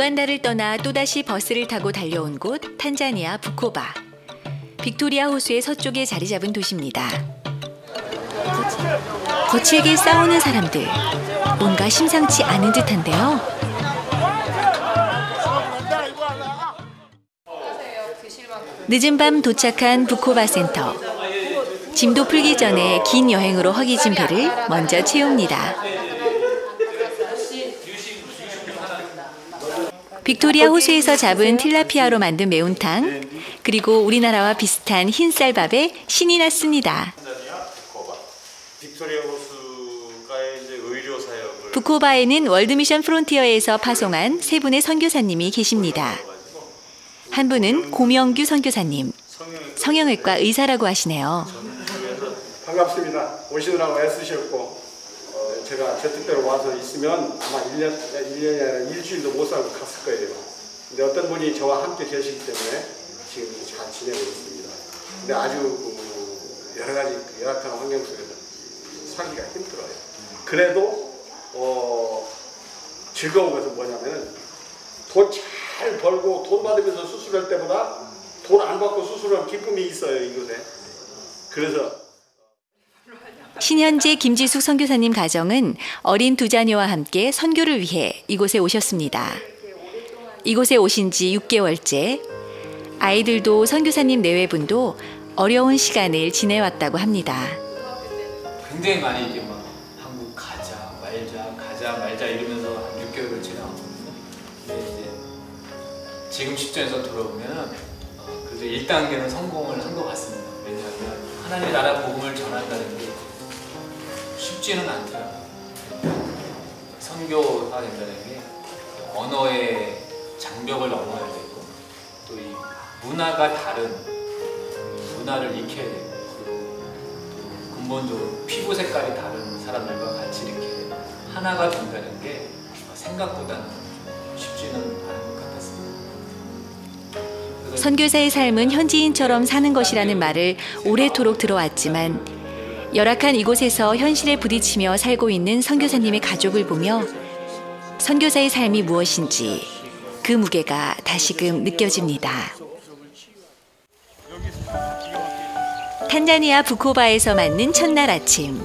우간다를 떠나 또다시 버스를 타고 달려온 곳 탄자니아 부코바. 빅토리아 호수의 서쪽에 자리 잡은 도시입니다. 거칠게 싸우는 사람들. 뭔가 심상치 않은 듯한데요. 늦은 밤 도착한 부코바 센터. 짐도 풀기 전에 긴 여행으로 허기진 배를 먼저 채웁니다. 빅토리아 호수에서 잡은 틸라피아로 만든 매운탕, 그리고 우리나라와 비슷한 흰쌀밥에 신이 났습니다. 부코바에는 월드미션 프론티어에서 파송한 세 분의 선교사님이 계십니다. 한 분은 고명규 선교사님, 성형외과 의사라고 하시네요. 반갑습니다. 오시느라고 애쓰셨고 제가 제 뜻대로 와서 있으면 아마 1년이 아니라 일주일도 못 살고 갔을 거예요. 근데 어떤 분이 저와 함께 계시기 때문에 지금 잘 지내고 있습니다. 근데 아주 여러 가지 열악한 환경 속에서 살기가 힘들어요. 그래도 즐거운 것은 뭐냐면 돈 잘 벌고 돈 받으면서 수술할 때보다 돈 안 받고 수술하면 기쁨이 있어요, 이곳에. 그래서 신현재 김지숙 선교사님 가정은 어린 두 자녀와 함께 선교를 위해 이곳에 오셨습니다. 이곳에 오신 지 6개월째. 아이들도 선교사님 내외분도 어려운 시간을 지내왔다고 합니다. 굉장히 많이 이제 막 한국 가자 말자 이러면서 한 6개월을 지나왔거든요. 근데 이제 지금 시점에서 돌아보면 그래도 1단계는 성공을 한 것 같습니다. 왜냐하면 하나님의 나라 복음을 전한다는 게 쉽지는 않더라고요. 선교가 된다는 게 언어의 장벽을 넘어야 되고 또 이 문화가 다른 문화를 익혀야 되고 그리고 또 근본적으로 피부 색깔이 다른 사람들과 같이 이렇게 하나가 된다는 게 생각보다는 쉽지는 않은 것 같았습니다. 선교사의 삶은 현지인처럼 사는 것이라는 말을 오래도록 들어왔지만 열악한 이곳에서 현실에 부딪히며 살고 있는 선교사님의 가족을 보며 선교사의 삶이 무엇인지 그 무게가 다시금 느껴집니다. 탄자니아 부코바에서 맞는 첫날 아침.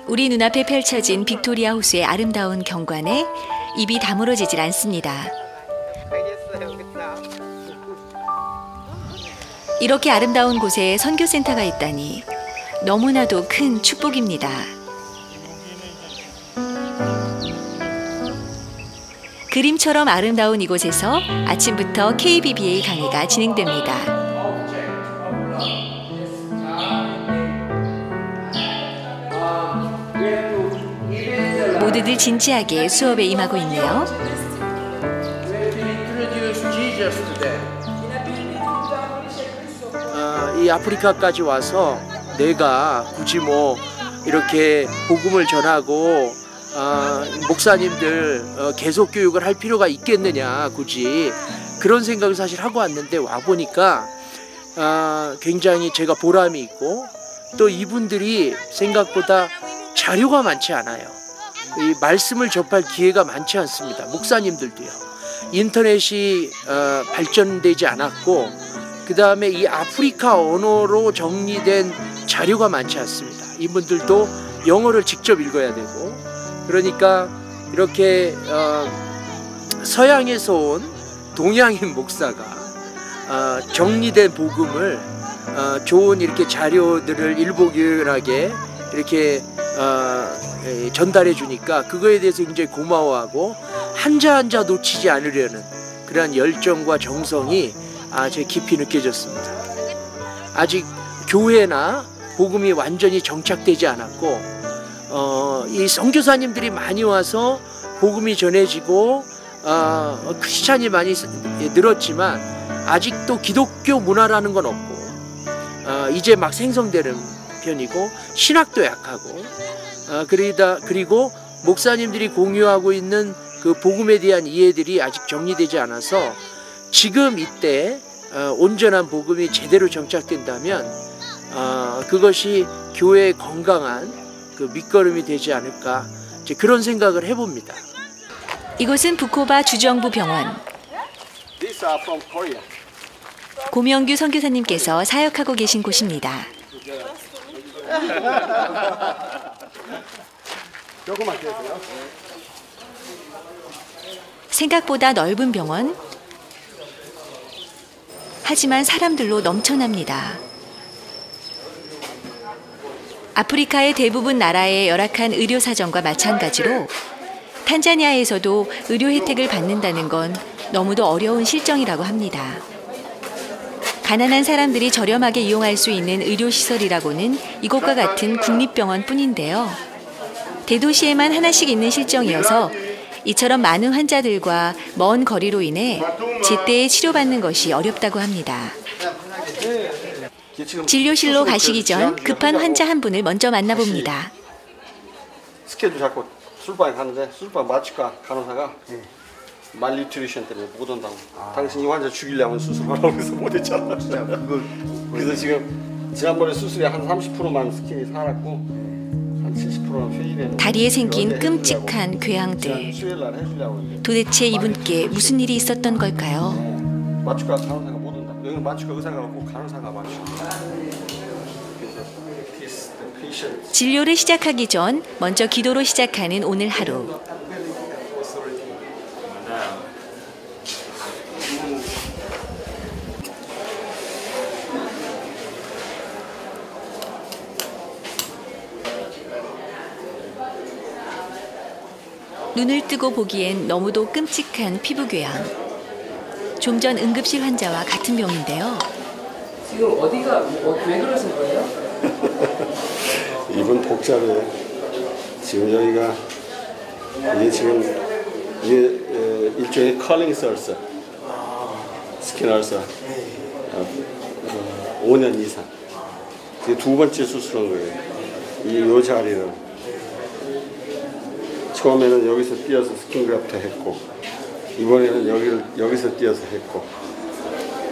우리 눈앞에 펼쳐진 빅토리아 호수의 아름다운 경관에 입이 다물어지질 않습니다. 이렇게 아름다운 곳에 선교센터가 있다니 너무나도 큰 축복입니다. 그림처럼 아름다운 이곳에서 아침부터 KBBA 강의가 진행됩니다. 모두들 진지하게 수업에 임하고 있네요. 이 아프리카까지 와서 내가 굳이 뭐 이렇게 복음을 전하고 목사님들 계속 교육을 할 필요가 있겠느냐, 굳이 그런 생각을 사실 하고 왔는데 와보니까 굉장히 제가 보람이 있고 또 이분들이 생각보다 자료가 많지 않아요. 이 말씀을 접할 기회가 많지 않습니다. 목사님들도요. 인터넷이 발전되지 않았고 그 다음에 이 아프리카 언어로 정리된 자료가 많지 않습니다. 이분들도 영어를 직접 읽어야 되고 그러니까 이렇게 서양에서 온 동양인 목사가 정리된 복음을 좋은 이렇게 자료들을 일목요연하게 이렇게 전달해 주니까 그거에 대해서 굉장히 고마워하고 한자 한자 놓치지 않으려는 그러한 열정과 정성이 제 깊이 느껴졌습니다. 아직 교회나 복음이 완전히 정착되지 않았고 이 선교사님들이 많이 와서 복음이 전해지고 크리스찬이 많이 늘었지만 아직도 기독교 문화라는 건 없고 이제 막 생성되는 편이고 신학도 약하고 그리고 목사님들이 공유하고 있는 그 복음에 대한 이해들이 아직 정리되지 않아서 지금 이때 온전한 복음이 제대로 정착된다면 그것이 교회의 건강한 그 밑거름이 되지 않을까 이제 그런 생각을 해봅니다. 이곳은 부코바 주정부 병원. These are from Korea. 고명규 선교사님께서 사역하고 계신 곳입니다. 조금만 계세요. 생각보다 넓은 병원. 하지만 사람들로 넘쳐납니다. 아프리카의 대부분 나라의 열악한 의료 사정과 마찬가지로 탄자니아에서도 의료 혜택을 받는다는 건 너무도 어려운 실정이라고 합니다. 가난한 사람들이 저렴하게 이용할 수 있는 의료시설이라고는 이곳과 같은 국립병원뿐인데요. 대도시에만 하나씩 있는 실정이어서 이처럼 많은 환자들과 먼 거리로 인해 제때에 치료받는 것이 어렵다고 합니다. 진료실로 가시기 전 급한 환자 한 분을 먼저 만나봅니다. 스케줄 잡고 술방에 가는데 술방 마취과 간호사가 말뉴트리션 때문에 못 온다고. 당신 이 환자 죽이려면 수술하라고 해서 못 했잖아. 그래서 지금 지난번에 수술이 한 30%만 스킨이 살았고 한 70%는 페일에. 다리에 생긴 끔찍한 궤양들. 도대체 이분께 무슨 일이 있었던 걸까요? 마취과 간호사가 못 온다. 여기는 마취과 의사가 없고 간호사가 마취. 진료를 시작하기 전 먼저 기도로 시작하는 오늘 하루. 눈을 뜨고 보기엔 너무도 끔찍한 피부궤양. 좀 전 응급실 환자와 같은 병인데요. 지금 어디가 왜 그러신 거예요? 이분 복잡해. 지금 여기가 이게 지금 이게 일종의 컬링 설서, 스킨 얼서 5년 이상. 이게 두 번째 수술한 거예요. 이 자리를 처음에는 여기서 띄어서 스킨그래프트 했고 이번에는 여기서 띄어서 했고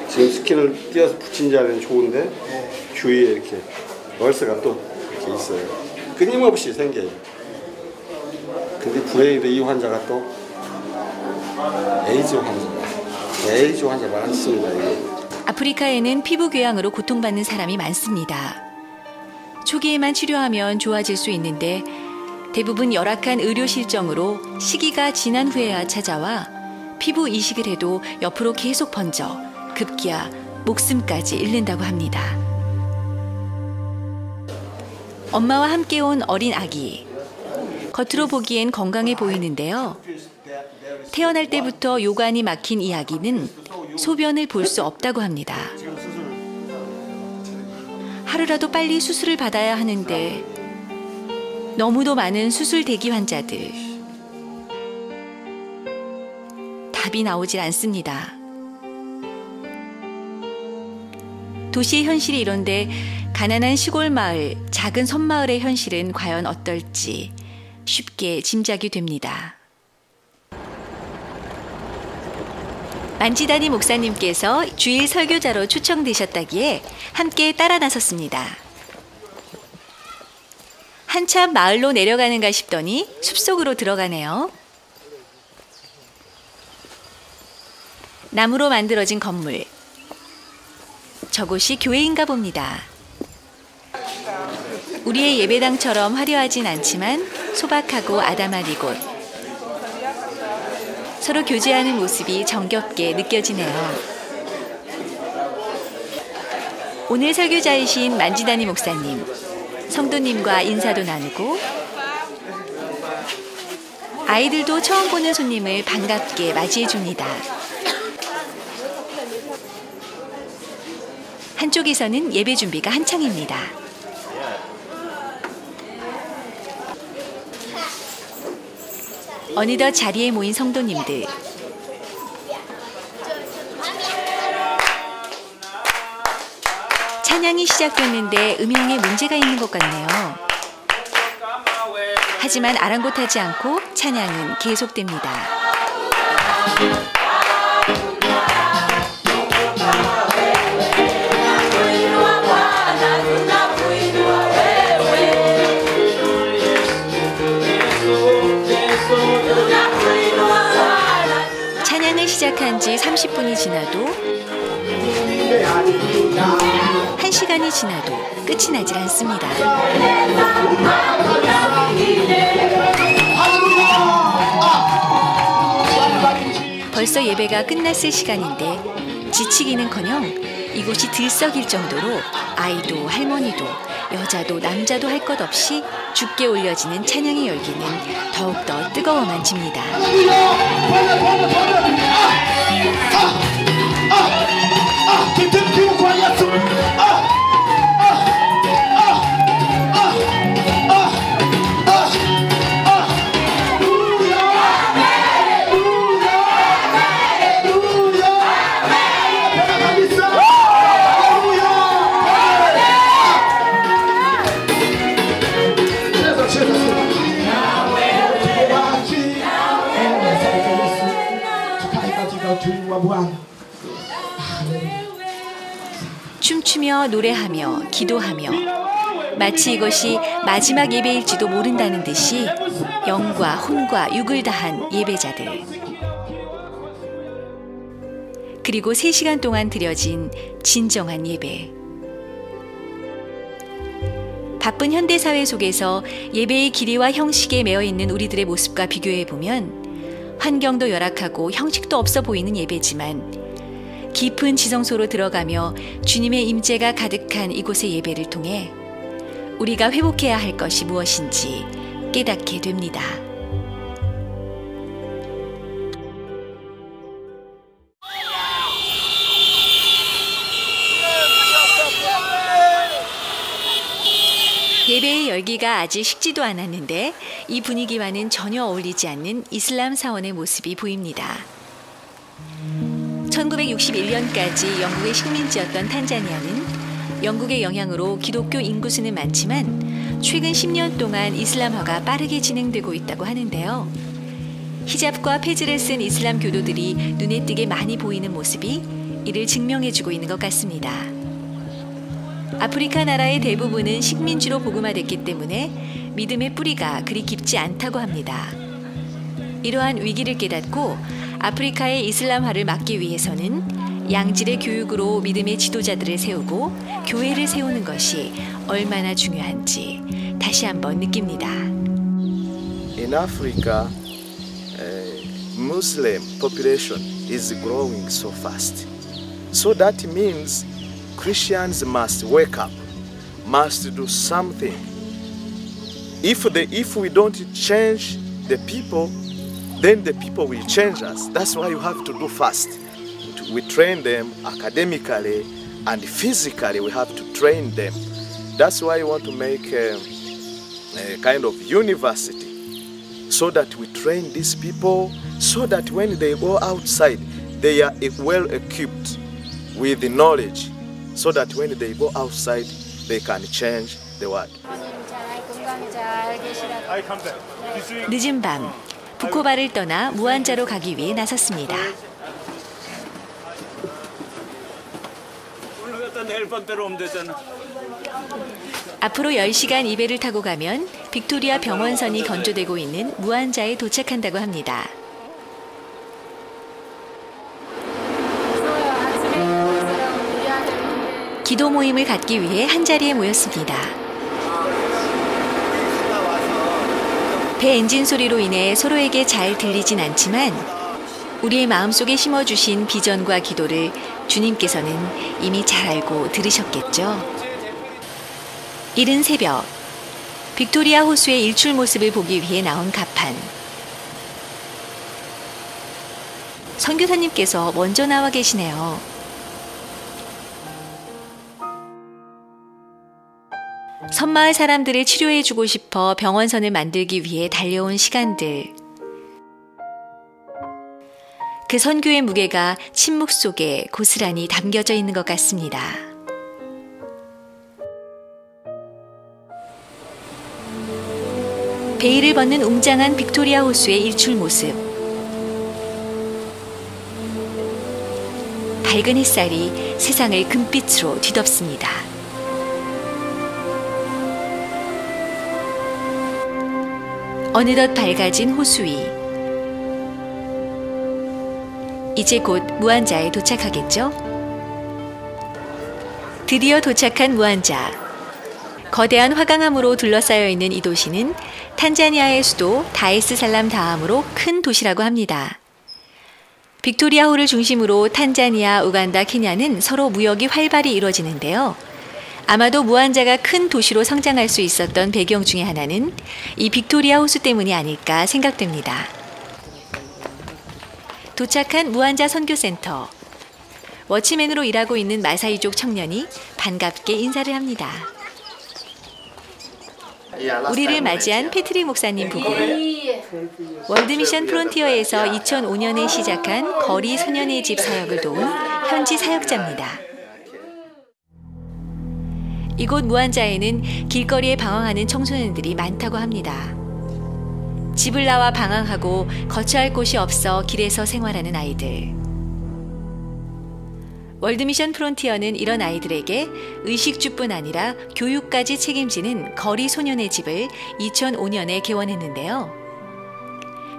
지금 스킨을 띄어서 붙인 자리는 좋은데 주위에 이렇게 얼스가 또 이렇게 있어요. 끊임없이 생겨요. 근데 불행히도 이 환자가 또 에이즈 환자 많습니다. 이게. 아프리카에는 피부궤양으로 고통받는 사람이 많습니다. 초기에만 치료하면 좋아질 수 있는데 대부분 열악한 의료 실정으로 시기가 지난 후에야 찾아와 피부 이식을 해도 옆으로 계속 번져 급기야 목숨까지 잃는다고 합니다. 엄마와 함께 온 어린 아기. 겉으로 보기엔 건강해 보이는데요. 태어날 때부터 요관이 막힌 이 아기는 소변을 볼 수 없다고 합니다. 하루라도 빨리 수술을 받아야 하는데 너무도 많은 수술 대기 환자들. 답이 나오질 않습니다. 도시의 현실이 이런데 가난한 시골 마을, 작은 섬마을의 현실은 과연 어떨지 쉽게 짐작이 됩니다. 만지다니 목사님께서 주일 설교자로 초청되셨다기에 함께 따라 나섰습니다. 한참 마을로 내려가는가 싶더니 숲속으로 들어가네요. 나무로 만들어진 건물. 저곳이 교회인가 봅니다. 우리의 예배당처럼 화려하진 않지만 소박하고 아담한 이곳. 서로 교제하는 모습이 정겹게 느껴지네요. 오늘 설교자이신 만지다니 목사님, 성도님과 인사도 나누고 아이들도 처음 보는 손님을 반갑게 맞이해 줍니다. 한쪽에서는 예배 준비가 한창입니다. 어느덧 자리에 모인 성도님들. 찬양이 시작됐는데 음향에 문제가 있는 것 같네요. 하지만 아랑곳하지 않고 찬양은 계속됩니다. 찬양을 시작한 지 30분이 지나도 1시간이 지나도 끝이 나질 않습니다. 벌써 예배가 끝났을 시간인데 지치기는커녕 이곳이 들썩일 정도로 아이도 할머니도 여자도 남자도 할 것 없이 주께 올려지는 찬양의 열기는 더욱더 뜨거워만 집니다. 춤추며 노래하며 기도하며 마치 이것이 마지막 예배일지도 모른다는 듯이 영과 혼과 육을 다한 예배자들. 그리고 3시간 동안 드려진 진정한 예배. 바쁜 현대사회 속에서 예배의 길이와 형식에 매여 있는 우리들의 모습과 비교해 보면 환경도 열악하고 형식도 없어 보이는 예배지만 깊은 지성소로 들어가며 주님의 임재가 가득한 이곳의 예배를 통해 우리가 회복해야 할 것이 무엇인지 깨닫게 됩니다. 예배의 열기가 아직 식지도 않았는데 이 분위기와는 전혀 어울리지 않는 이슬람 사원의 모습이 보입니다. 1961년까지 영국의 식민지였던 탄자니아는 영국의 영향으로 기독교 인구수는 많지만 최근 10년 동안 이슬람화가 빠르게 진행되고 있다고 하는데요. 히잡과 페즈를 쓴 이슬람 교도들이 눈에 띄게 많이 보이는 모습이 이를 증명해주고 있는 것 같습니다. 아프리카 나라의 대부분은 식민지로 복음화됐기 때문에 믿음의 뿌리가 그리 깊지 않다고 합니다. 이러한 위기를 깨닫고 아프리카의 이슬람화를 막기 위해서는 양질의 교육으로 믿음의 지도자들을 세우고 교회를 세우는 것이 얼마나 중요한지 다시 한번 느낍니다. In Africa, Muslim population is growing so fast. So that means Christians must wake up, must do something. If we don't change the people, then the people will change us. That's why you have to do fast. We train them academically and physically. We have to train them. That's why we want to make a kind of university so that we train these people so that when they go outside, they are well equipped with the knowledge so that when they go outside, they can change the world. 늦은 밤, 부코바를 떠나 무안자로 가기 위해 나섰습니다. 앞으로 10시간 이 배를 타고 가면 빅토리아 병원선이 건조되고 있는 무안자에 도착한다고 합니다. 기도 모임을 갖기 위해 한자리에 모였습니다. 배 엔진 소리로 인해 서로에게 잘 들리진 않지만 우리의 마음속에 심어주신 비전과 기도를 주님께서는 이미 잘 알고 들으셨겠죠. 이른 새벽, 빅토리아 호수의 일출 모습을 보기 위해 나온 가판. 선교사님께서 먼저 나와 계시네요. 섬마을 사람들을 치료해주고 싶어 병원선을 만들기 위해 달려온 시간들. 그 선교의 무게가 침묵 속에 고스란히 담겨져 있는 것 같습니다. 베일을 벗는 웅장한 빅토리아 호수의 일출 모습. 밝은 햇살이 세상을 금빛으로 뒤덮습니다. 어느덧 밝아진 호수 위, 이제 곧 무안자에 도착하겠죠? 드디어 도착한 무안자. 거대한 화강암으로 둘러싸여 있는 이 도시는 탄자니아의 수도 다에스살람 다음으로 큰 도시라고 합니다. 빅토리아호를 중심으로 탄자니아, 우간다, 케냐는 서로 무역이 활발히 이루어지는데요. 아마도 무안자가 큰 도시로 성장할 수 있었던 배경 중에 하나는 이 빅토리아 호수 때문이 아닐까 생각됩니다. 도착한 무안자 선교센터. 워치맨으로 일하고 있는 마사이족 청년이 반갑게 인사를 합니다. 우리를 맞이한 패트릭 목사님 부부. 월드미션 프론티어에서 2005년에 시작한 거리 소년의 집 사역을 도운 현지 사역자입니다. 이곳 무안자에는 길거리에 방황하는 청소년들이 많다고 합니다. 집을 나와 방황하고 거처할 곳이 없어 길에서 생활하는 아이들. 월드미션 프론티어는 이런 아이들에게 의식주뿐 아니라 교육까지 책임지는 거리 소년의 집을 2005년에 개원했는데요.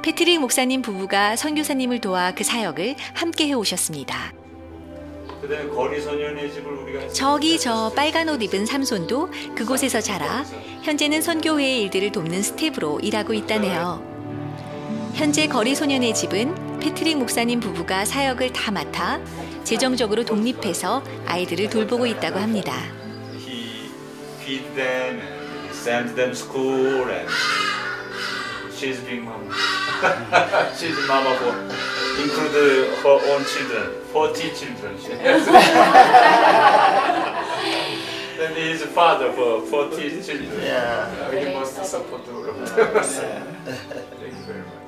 패트릭 목사님 부부가 선교사님을 도와 그 사역을 함께 해오셨습니다. 거리 소년의 집을 우리가 저기 저 빨간 옷 입은 삼손도 그곳에서 자라 현재는 선교회의 일들을 돕는 스텝으로 일하고 있다네요. 현재 거리 소년의 집은 패트릭 목사님 부부가 사역을 다 맡아 재정적으로 독립해서 아이들을 돌보고 있다고 합니다. He feed them and send them school and she's being mama. She's mama for include her own children, 40 children. Then he is father for 40 children. Yeah, he must support them. Thank you very much.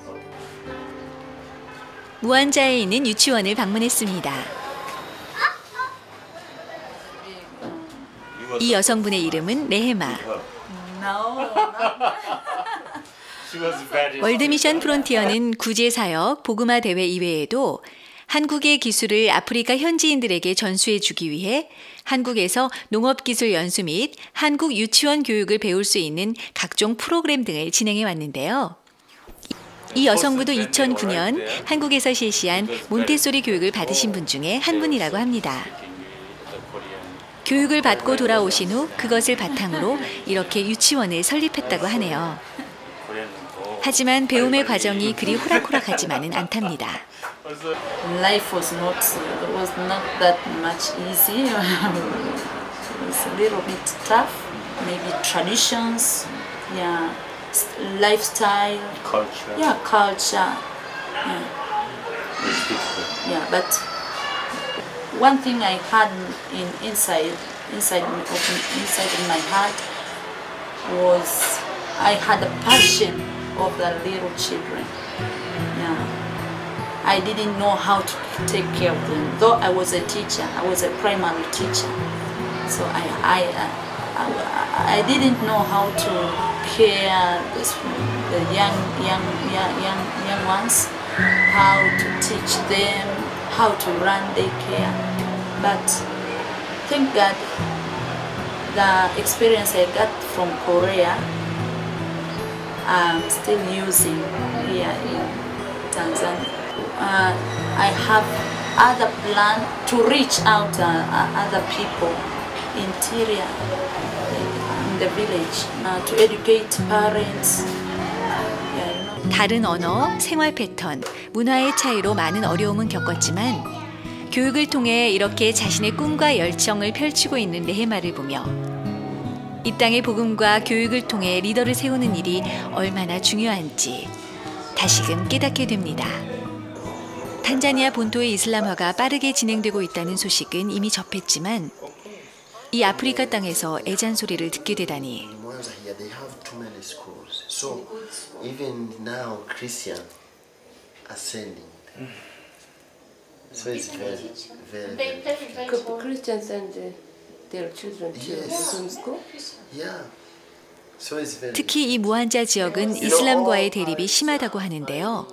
무안자에 있는 유치원을 방문했습니다. 이 여성분의 이름은 레헤마. 월드미션 프론티어는 구제사역, 복음화 대회 이외에도 한국의 기술을 아프리카 현지인들에게 전수해주기 위해 한국에서 농업기술 연수 및 한국 유치원 교육을 배울 수 있는 각종 프로그램 등을 진행해 왔는데요. 이 여성분도 2009년 한국에서 실시한 몬테소리 교육을 받으신 분 중에 한 분이라고 합니다. 교육을 받고 돌아오신 후 그것을 바탕으로 이렇게 유치원을 설립했다고 하네요. 하지만 배움의 과정이 그리 호락호락하지만은 않답니다. Life was not that much easy. It was a little bit tough. Maybe traditions, yeah, lifestyle, Culture. yeah, culture, yeah. Yeah, but one thing I had inside in my heart was I had a passion of the little children. Yeah. I didn't know how to take care of them. Though I was a teacher, I was a primary teacher. So I didn't know how to care the young ones, how to teach them, how to run daycare. But thank God, the experience I got from Korea, I'm still using here in Tanzania. I have other plan to reach out to other people interior in the village to educate parents. Yeah, you know. 다른 언어, 생활 패턴, 문화의 차이로 많은 어려움은 겪었지만 교육을 통해 이렇게 자신의 꿈과 열정을 펼치고 있는 레헤마를 보며 이 땅의 복음과 교육을 통해 리더를 세우는 일이 얼마나 중요한지 다시금 깨닫게 됩니다. 탄자니아 본토의 이슬람화가 빠르게 진행되고 있다는 소식은 이미 접했지만 이 아프리카 땅에서 애잔 소리를 듣게 되다니 So even now Christians are sending them. So it's very Christians send their children to Muslim school? yeah. So it's very 특히 이 무안자 지역은 이슬람과의 대립이 심하다고 하는데요.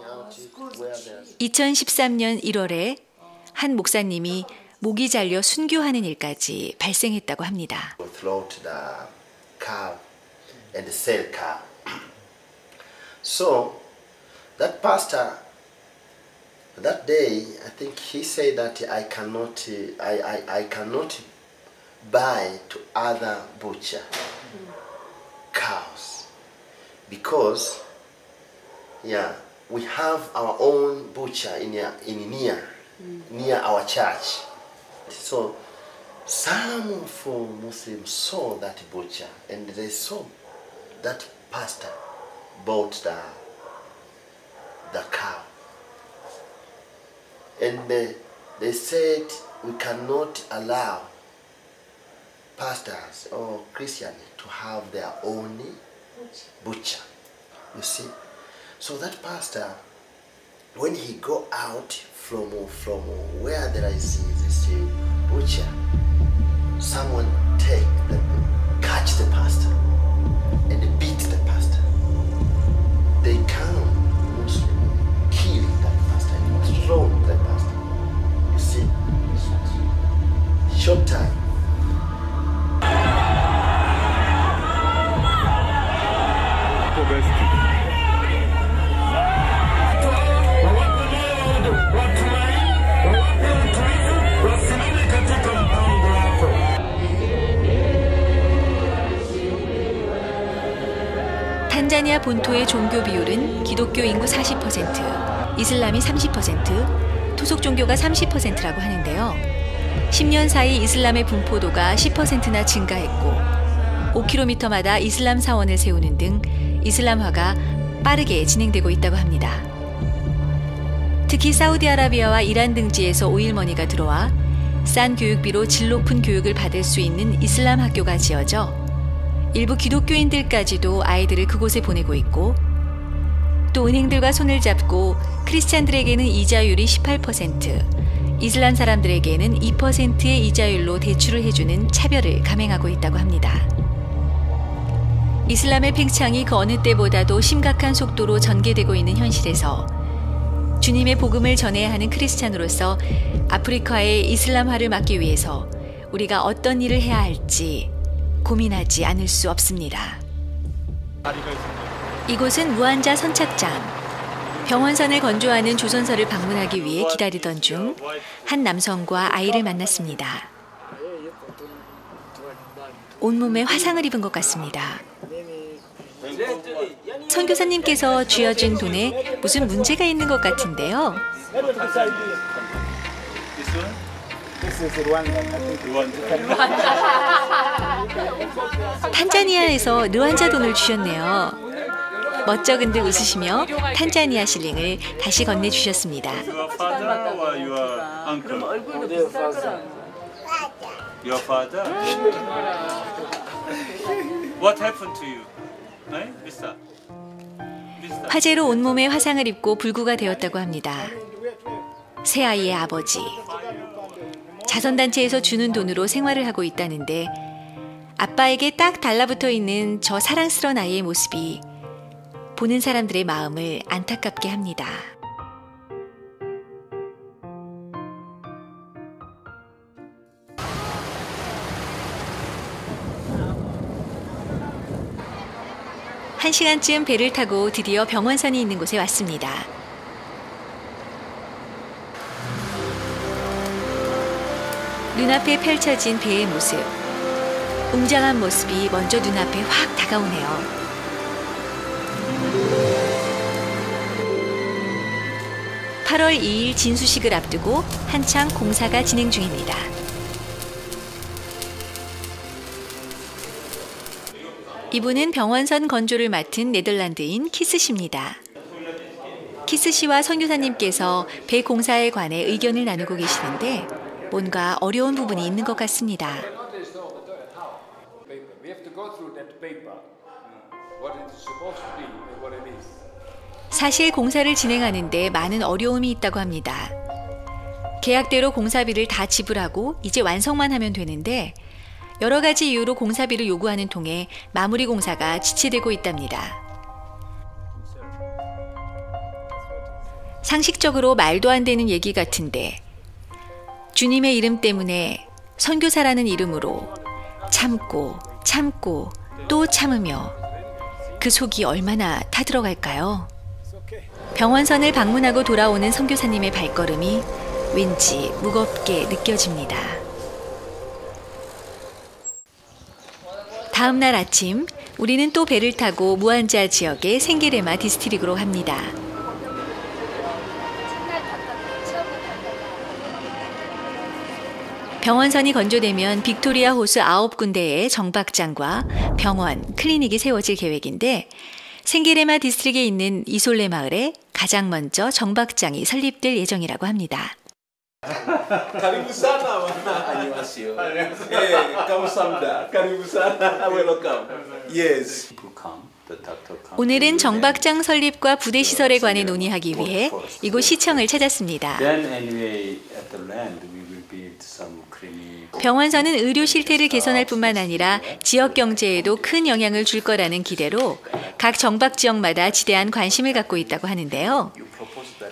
2013년 1월에 한 목사님이 목이 잘려 순교하는 일까지 발생했다고 합니다. throughout the cow and the cell cow. So that pastor That day, I think he said that I cannot buy to other butcher cows because, yeah, we have our own butcher near our church. So some of Muslims saw that butcher and they saw that pastor bought the cow. And they said we cannot allow pastors or Christians to have their own butcher. You see? So that pastor, when he go out from where there is this butcher, someone catch the pastor and beat the pastor. They come, Muslim, kill that pastor and throw the pastor. You see? Short time. 탄자니아 본토의 종교 비율은 기독교 인구 40%, 이슬람이 30%, 토속 종교가 30%라고 하는데요. 10년 사이 이슬람의 분포도가 10%나 증가했고 5km마다 이슬람 사원을 세우는 등 이슬람화가 빠르게 진행되고 있다고 합니다. 특히 사우디아라비아와 이란 등지에서 오일머니가 들어와 싼 교육비로 질 높은 교육을 받을 수 있는 이슬람 학교가 지어져 일부 기독교인들까지도 아이들을 그곳에 보내고 있고 또 은행들과 손을 잡고 크리스찬들에게는 이자율이 18%, 이슬람 사람들에게는 2%의 이자율로 대출을 해주는 차별을 감행하고 있다고 합니다. 이슬람의 팽창이 그 어느 때보다도 심각한 속도로 전개되고 있는 현실에서 주님의 복음을 전해야 하는 크리스찬으로서 아프리카의 이슬람화를 막기 위해서 우리가 어떤 일을 해야 할지 고민하지 않을 수 없습니다. 이곳은 무한자 선착장. 병원선을 건조하는 조선소를 방문하기 위해 기다리던 중 한 남성과 아이를 만났습니다. 온몸에 화상을 입은 것 같습니다. 선교사님께서 쥐어준 돈에 무슨 문제가 있는 것 같은데요. 탄자니아에서 르완자 돈을 주셨네요. 멋쩍은듯 웃으시며 탄자니아 실링을 다시 건네주셨습니다. Your father? What happened to you? 화재로 온몸에 화상을 입고 불구가 되었다고 합니다. 새 아이의 아버지. 자선단체에서 주는 돈으로 생활을 하고 있다는데 아빠에게 딱 달라붙어 있는 저 사랑스러운 아이의 모습이 보는 사람들의 마음을 안타깝게 합니다. 한 시간쯤 배를 타고 드디어 병원선이 있는 곳에 왔습니다. 눈앞에 펼쳐진 배의 모습. 웅장한 모습이 먼저 눈앞에 확 다가오네요. (8월 2일) 진수식을 앞두고 한창 공사가 진행 중입니다. 이분은 병원선 건조를 맡은 네덜란드인 키스 씨입니다. 키스 씨와 선교사님께서 배 공사에 관해 의견을 나누고 계시는데 뭔가 어려운 부분이 있는 것 같습니다. 사실 공사를 진행하는데 많은 어려움이 있다고 합니다. 계약대로 공사비를 다 지불하고 이제 완성만 하면 되는데 여러 가지 이유로 공사비를 요구하는 통에 마무리 공사가 지체되고 있답니다. 상식적으로 말도 안 되는 얘기 같은데 주님의 이름 때문에 선교사라는 이름으로 참고 또 참으며 그 속이 얼마나 타들어갈까요? 병원선을 방문하고 돌아오는 선교사님의 발걸음이 왠지 무겁게 느껴집니다. 다음 날 아침, 우리는 또 배를 타고 무안자 지역의 생게레마 디스트릭으로 갑니다. 병원선이 건조되면 빅토리아 호수 9군데의 정박장과 병원, 클리닉이 세워질 계획인데 생게레마 디스트릭에 있는 이솔레 마을에 가장 먼저 정박장이 설립될 예정이라고 합니다. Karibu sana wana. Annyeonghaseyo. 감사합니다. Karibu sana. Welcome. Yes. 오늘은 정박장 설립과 부대 시설에 관해 논의하기 위해 이곳 시청을 찾았습니다. 병원선은 의료 실태를 개선할 뿐만 아니라 지역 경제에도 큰 영향을 줄 거라는 기대로 각 정박 지역마다 지대한 관심을 갖고 있다고 하는데요.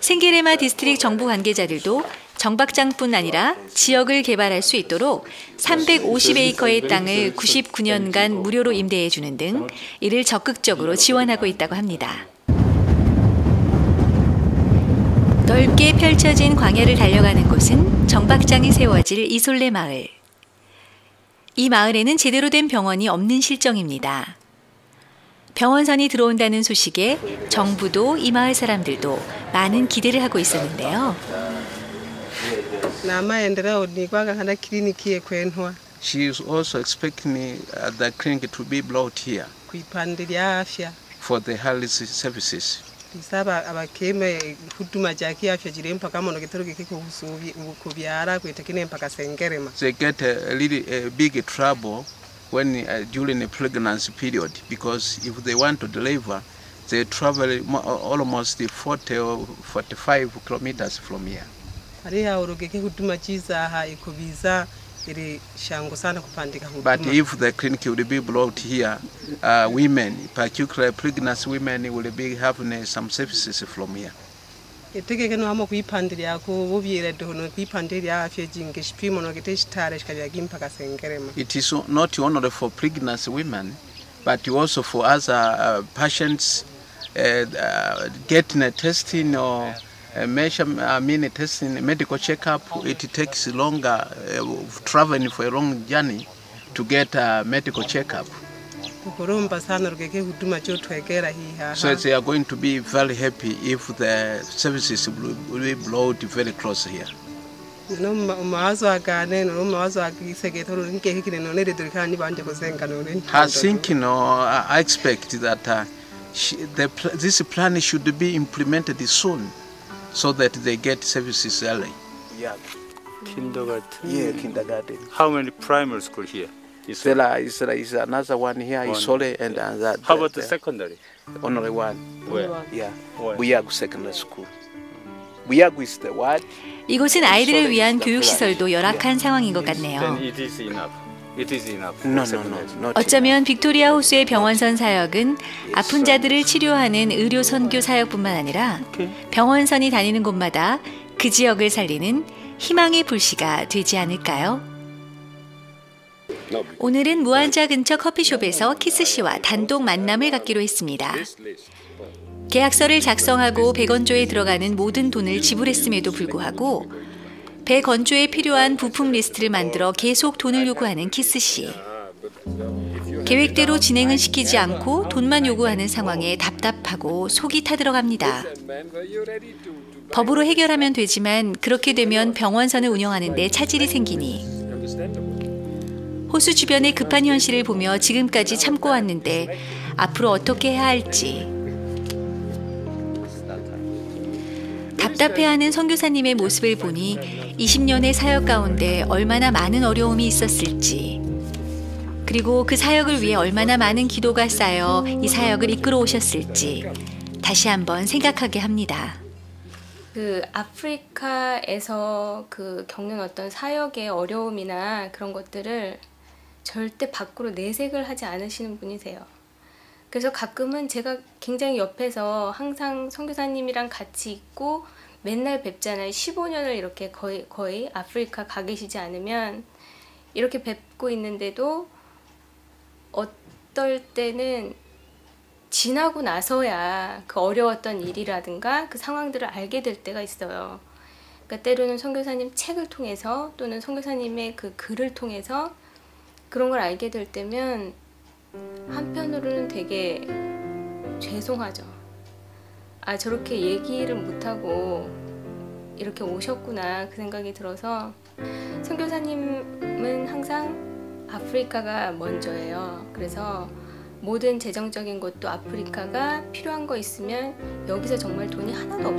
생게레마 디스트릭 정부 관계자들도 정박장뿐 아니라 지역을 개발할 수 있도록 350에이커의 땅을 99년간 무료로 임대해 주는 등 이를 적극적으로 지원하고 있다고 합니다. 넓게 펼쳐진 광야를 달려가는 곳은 정박장이 세워질 이솔레 마을. 이 마을에는 제대로 된 병원이 없는 실정입니다. 병원선이 들어온다는 소식에 정부도 이 마을 사람들도 많은 기대를 하고 있었는데요. She is also expecting the clinic to be brought here for the health services. They get a little big trouble when during the pregnancy period, because if they want to deliver, they travel almost 40 or 45 kilometers from here. But if the clinic will be brought here, women, particularly pregnant women, will be having some services from here. It is not only for pregnant women, but also for other patients getting a testing or testing, medical checkup. It takes longer, traveling for a long journey to get a medical checkup. So they are going to be very happy if the services will be brought very close here. Her thinking, I expect that this plan should be implemented soon, so that they get services early. Yeah. Kindergarten? Yeah, kindergarten. How many primary school here? There is another one here, Isole, and that. How about the secondary? Only one. Where? Yeah, Buyagu Secondary School. Buyagu is the what? 이곳은 아이들을 위한 교육시설도 열악한 상황인 것 같네요. Then it is enough. It is enough. No. 어쩌면 빅토리아 호수의 병원선 사역은 아픈 자들을 치료하는 의료 선교 사역뿐만 아니라 병원선이 다니는 곳마다 그 지역을 살리는 희망의 불씨가 되지 않을까요? 오늘은 무안자 근처 커피숍에서 키스 씨와 단독 만남을 갖기로 했습니다. 계약서를 작성하고 배 건조에 들어가는 모든 돈을 지불했음에도 불구하고 배 건조에 필요한 부품 리스트를 만들어 계속 돈을 요구하는 키스 씨. 계획대로 진행은 시키지 않고 돈만 요구하는 상황에 답답하고 속이 타들어갑니다. 법으로 해결하면 되지만 그렇게 되면 병원선을 운영하는 데 차질이 생기니 호수 주변의 급한 현실을 보며 지금까지 참고 왔는데 앞으로 어떻게 해야 할지 답답해하는 선교사님의 모습을 보니 20년의 사역 가운데 얼마나 많은 어려움이 있었을지 그리고 그 사역을 위해 얼마나 많은 기도가 쌓여 이 사역을 이끌어 오셨을지 다시 한번 생각하게 합니다. 그 아프리카에서 그 겪는 어떤 사역의 어려움이나 그런 것들을 절대 밖으로 내색을 하지 않으시는 분이세요. 그래서 가끔은 제가 굉장히 옆에서 항상 선교사님이랑 같이 있고 맨날 뵙잖아요. 15년을 이렇게 거의 아프리카 가 계시지 않으면 이렇게 뵙고 있는데도 어떨 때는 지나고 나서야 그 어려웠던 일이라든가 그 상황들을 알게 될 때가 있어요. 그러니까 때로는 선교사님 책을 통해서 또는 선교사님의 그 글을 통해서 그런 걸 알게 될 때면 한편으로는 되게 죄송하죠. 아, 저렇게 얘기를 못하고 이렇게 오셨구나 그 생각이 들어서 선교사님은 항상 아프리카가 먼저예요. 그래서 모든 재정적인 것도 아프리카가 필요한 거 있으면 여기서 정말 돈이 하나도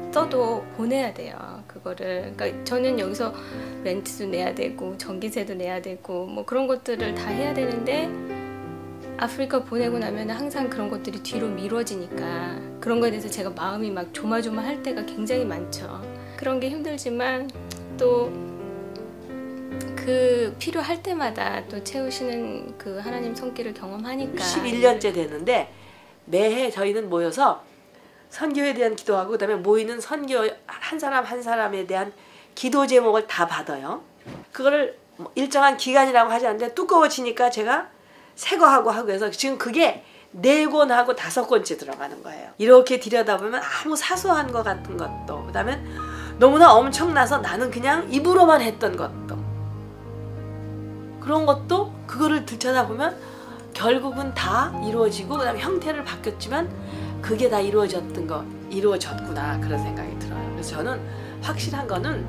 없어도 보내야 돼요. 그거를. 그러니까 저는 여기서 렌트도 내야 되고 전기세도 내야 되고 뭐 그런 것들을 다 해야 되는데 아프리카 보내고 나면 항상 그런 것들이 뒤로 미뤄지니까 그런 거에 대해서 제가 마음이 막 조마조마할 때가 굉장히 많죠. 그런 게 힘들지만 또 그 필요할 때마다 또 채우시는 그 하나님 손길을 경험하니까 11년째 되는데 매해 저희는 모여서 선교에 대한 기도하고 그다음에 모이는 선교 한 사람 한 사람에 대한 기도 제목을 다 받아요. 그거를 일정한 기간이라고 하지 않는데 두꺼워지니까 제가 새 거 하고 해서 지금 그게 4권하고 5권째 들어가는 거예요. 이렇게 들여다보면 아무 사소한 거 같은 것도 그다음에 너무나 엄청나서 나는 그냥 입으로만 했던 것도 그런 것도 그거를 들여다보면 결국은 다 이루어지고 그다음에 형태를 바뀌었지만 그게 다 이루어졌구나 그런 생각이 들어요. 그래서 저는 확실한 거는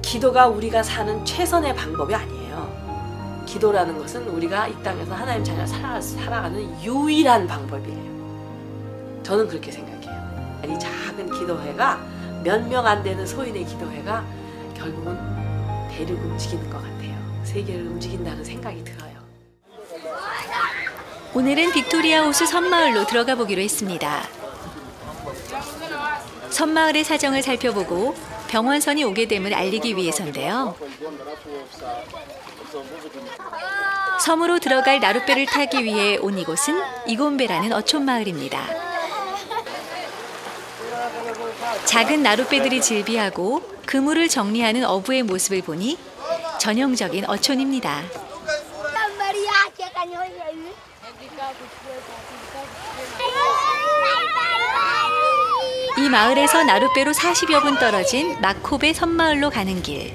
기도가 우리가 사는 최선의 방법이 아니에요. 기도라는 것은 우리가 이 땅에서 하나님 자녀 살아가는 유일한 방법이에요. 저는 그렇게 생각해요. 이 작은 기도회가 몇 명 안 되는 소인의 기도회가 결국은 대륙 움직이는 것 같아요. 세계를 움직인다는 생각이 들어요. 오늘은 빅토리아 호수 섬마을로 들어가 보기로 했습니다. 섬마을의 사정을 살펴보고 병원선이 오게 됨을 알리기 위해서인데요. 섬으로 들어갈 나룻배를 타기 위해 온 이곳은 이곤배라는 어촌마을입니다. 작은 나룻배들이 즐비하고 그물을 정리하는 어부의 모습을 보니 전형적인 어촌입니다. 이 마을에서 나룻배로 40여 분 떨어진 마코베 섬마을로 가는 길.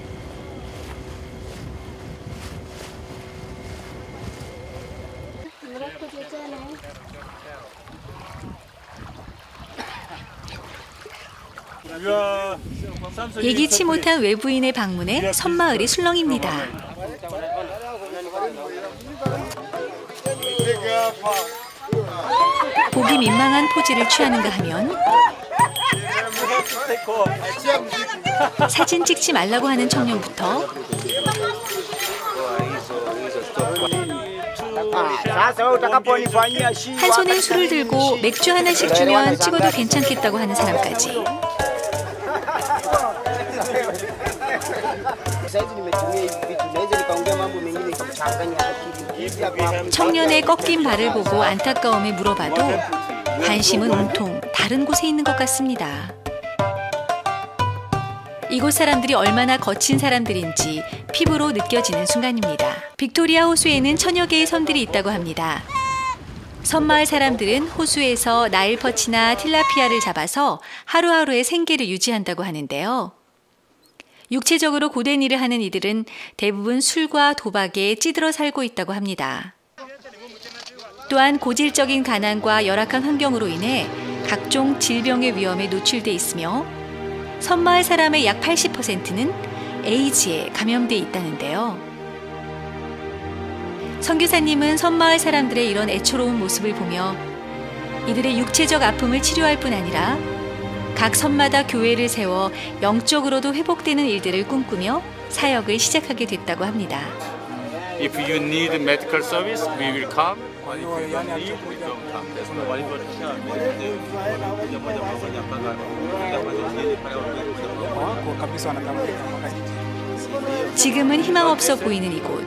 예기치 못한 외부인의 방문에 섬마을이 술렁입니다. 보기 민망한 포즈를 취하는가 하면 사진 찍지 말라고 하는 청년부터 한 손엔 술을 들고 맥주 하나씩 주면 찍어도 괜찮겠다고 하는 사람까지. 청년의 꺾인 발을 보고 안타까움에 물어봐도 관심은 온통 다른 곳에 있는 것 같습니다. 이곳 사람들이 얼마나 거친 사람들인지 피부로 느껴지는 순간입니다. 빅토리아 호수에는 천여 개의 섬들이 있다고 합니다. 섬마을 사람들은 호수에서 나일퍼치나 틸라피아를 잡아서 하루하루의 생계를 유지한다고 하는데요. 육체적으로 고된 일을 하는 이들은 대부분 술과 도박에 찌들어 살고 있다고 합니다. 또한 고질적인 가난과 열악한 환경으로 인해 각종 질병의 위험에 노출돼 있으며 섬마을 사람의 약 80%는 에이즈에 감염돼 있다는데요. 선교사님은 섬마을 사람들의 이런 애처로운 모습을 보며 이들의 육체적 아픔을 치료할 뿐 아니라 각 섬마다 교회를 세워 영적으로도 회복되는 일들을 꿈꾸며 사역을 시작하게 됐다고 합니다. If you need medical service, we will come. If you don't need, we don't come. 지금은 희망 없어 보이는 이곳.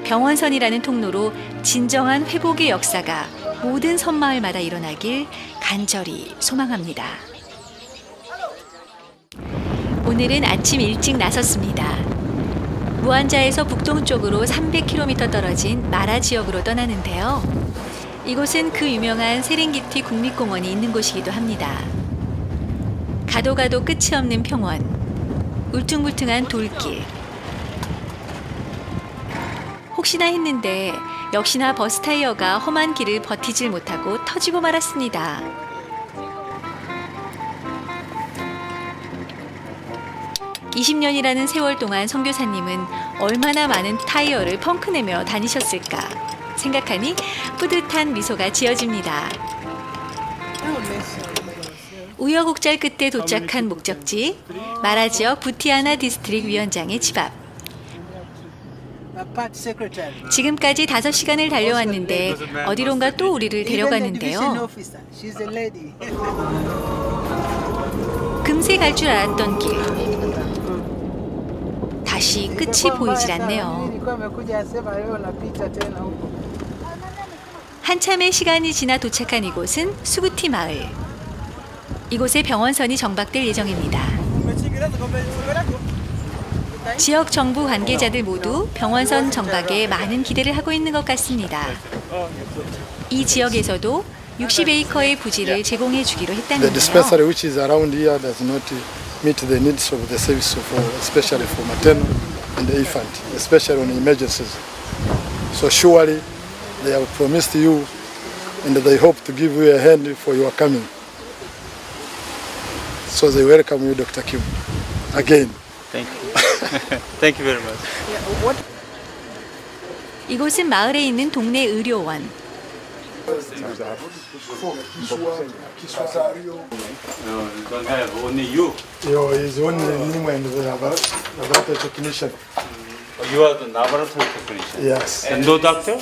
병원선이라는 통로로 진정한 회복의 역사가 모든 섬마을마다 일어나길 간절히 소망합니다. 오늘은 아침 일찍 나섰습니다. 무안자에서 북동쪽으로 300km 떨어진 마라 지역으로 떠나는데요. 이곳은 그 유명한 세렝게티 국립공원이 있는 곳이기도 합니다. 가도 가도 끝이 없는 평원, 울퉁불퉁한 돌길. 혹시나 했는데 역시나 버스 타이어가 험한 길을 버티질 못하고 터지고 말았습니다. (20년이라는) 세월 동안 선교사님은 얼마나 많은 타이어를 펑크내며 다니셨을까 생각하니 뿌듯한 미소가 지어집니다. 우여곡절 끝에 도착한 목적지, 마라 지역 부티아나 디스트릭 위원장의 집 앞. 지금까지 5시간을 달려왔는데 어디론가 또 우리를 데려가는데요. 금세 갈 줄 알았던 길. 다시 끝이 보이질 않네요. 한참의 시간이 지나 도착한 이곳은 수구티 마을. 이곳에 병원선이 정박될 예정입니다. 지역 정부 관계자들 모두 병원선 정박에 많은 기대를 하고 있는 것 같습니다. 이 지역에서도 60에이커의 부지를 제공해 주기로 했다는데요. The dispensary which is around here does not meet the needs of the service especially for maternal and infant, especially on emergencies. So surely they have promised you and they hope to give you a hand for your coming. So they welcome you, Dr. Kim, again. Thank you. Thank you very much. 이곳은 마을에 있는 동네 의료원. Don't have only you. You is only him and the laboratory technician. You are the laboratory technician. Yes. And no doctor? No,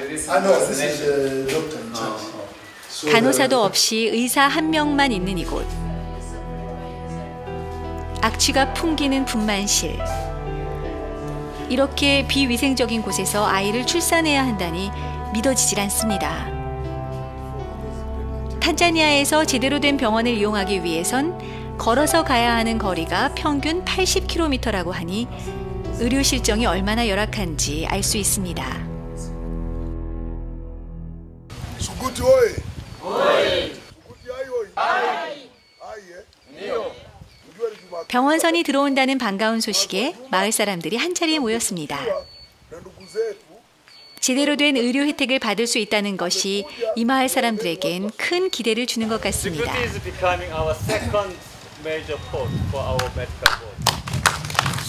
this is the doctor in charge. 간호사도 없이 의사 한 명만 있는 이곳. 악취가 풍기는 분만실. 이렇게 비위생적인 곳에서 아이를 출산해야 한다니 믿어지질 않습니다. 탄자니아에서 제대로 된 병원을 이용하기 위해선 걸어서 가야 하는 거리가 평균 80km라고 하니 의료 실정이 얼마나 열악한지 알 수 있습니다. 수구티 오이. 오이. 수구티 아이 오이. 병원선이 들어온다는 반가운 소식에 마을 사람들이 한자리에 모였습니다. 제대로 된 의료 혜택을 받을 수 있다는 것이 이 마을 사람들에겐 큰 기대를 주는 것 같습니다.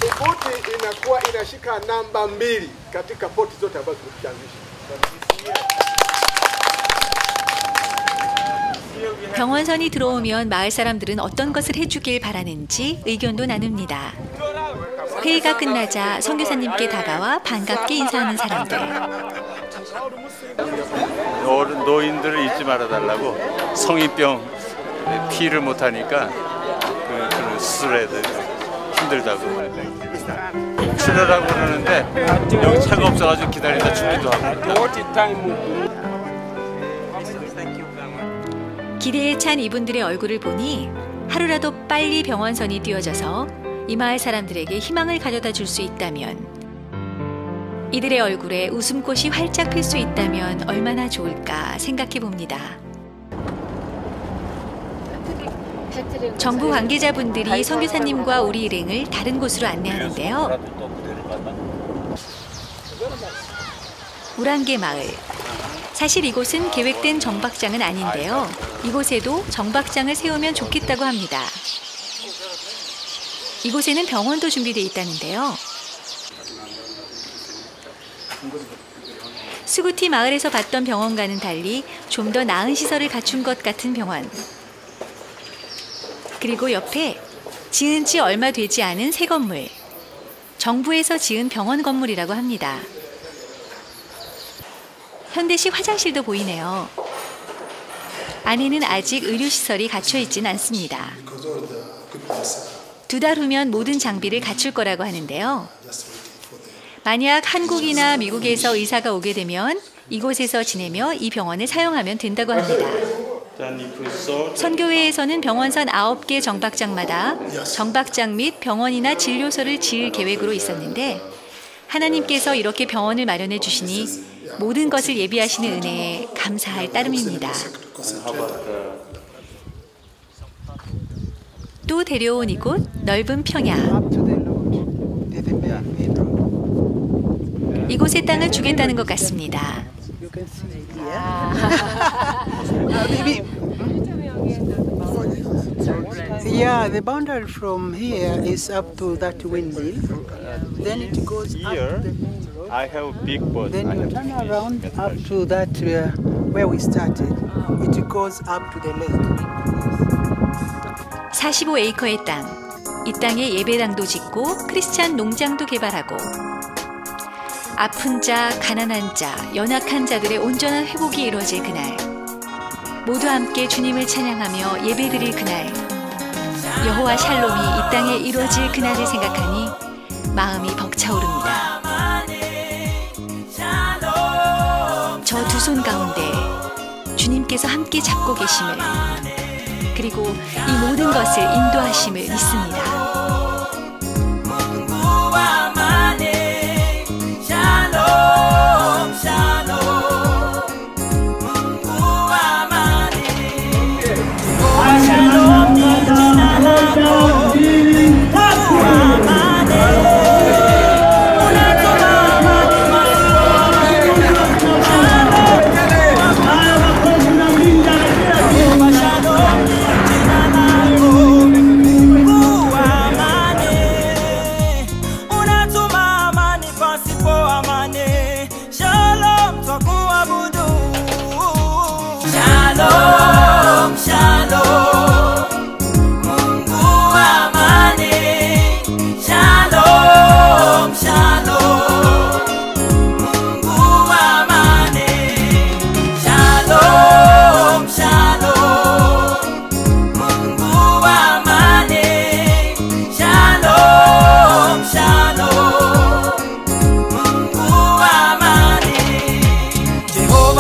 Suguti inakuwa inashika namba 2 katika poti zote ambazo tumeanzisha. 병원선이 들어오면 마을 사람들은 어떤 것을 해주길 바라는지 의견도 나눕니다. 회의가 끝나자 선교사님께 다가와 반갑게 인사하는 사람들. 노인들을 잊지 말아달라고. 성인병 피를 못하니까 그런 수술해야 힘들다고. 출혈하고 그러는데 여기 차가 없어가지고 기다리다 죽기도 하고. 기대에 찬 이분들의 얼굴을 보니 하루라도 빨리 병원선이 띄워져서 이 마을 사람들에게 희망을 가져다 줄 수 있다면, 이들의 얼굴에 웃음꽃이 활짝 필 수 있다면 얼마나 좋을까 생각해 봅니다. 정부 관계자분들이 선교사님과 우리 일행을 다른 곳으로 안내하는데요. 우랑게 마을. 사실 이곳은 계획된 정박장은 아닌데요. 이곳에도 정박장을 세우면 좋겠다고 합니다. 이곳에는 병원도 준비되어 있다는데요. 수구티 마을에서 봤던 병원과는 달리 좀 더 나은 시설을 갖춘 것 같은 병원. 그리고 옆에 지은 지 얼마 되지 않은 새 건물. 정부에서 지은 병원 건물이라고 합니다. 현대식 화장실도 보이네요. 안에는 아직 의료시설이 갖춰 있진 않습니다. 2달 후면 모든 장비를 갖출 거라고 하는데요. 만약 한국이나 미국에서 의사가 오게 되면 이곳에서 지내며 이 병원을 사용하면 된다고 합니다. 선교회에서는 병원선 9개 정박장마다 정박장 및 병원이나 진료소를 지을 계획으로 있었는데 하나님께서 이렇게 병원을 마련해 주시니 모든 것을 예비하시는 은혜에 감사할 따름입니다. 또 데려온 이곳 넓은 평야. 이곳의 땅을 주겠다는 것 같습니다. Yeah, the boundary from here is up to that windmill. Then it goes Here, up to the main road. I have a big boat. Then you turn around up to that where we started. It goes up to the lake. 45에이커의 땅. 이 땅에 예배당도 짓고 크리스찬 농장도 개발하고 아픈 자, 가난한 자, 연약한 자들의 온전한 회복이 이루어질 그날. 모두 함께 주님을 찬양하며 예배드릴 그날. 여호와 샬롬이 이 땅에 이루어질 그날을 생각하니 마음이 벅차오릅니다. 저 두 손 가운데 주님께서 함께 잡고 계심을, 그리고 이 모든 것을 인도하심을 믿습니다.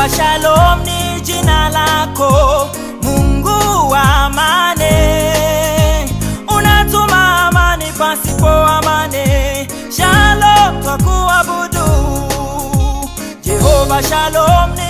Shalom ni jina lako, Mungu wa amani. Unatuma amani pasipo amani. Shalom twakuabudu. Jehova Shalom ni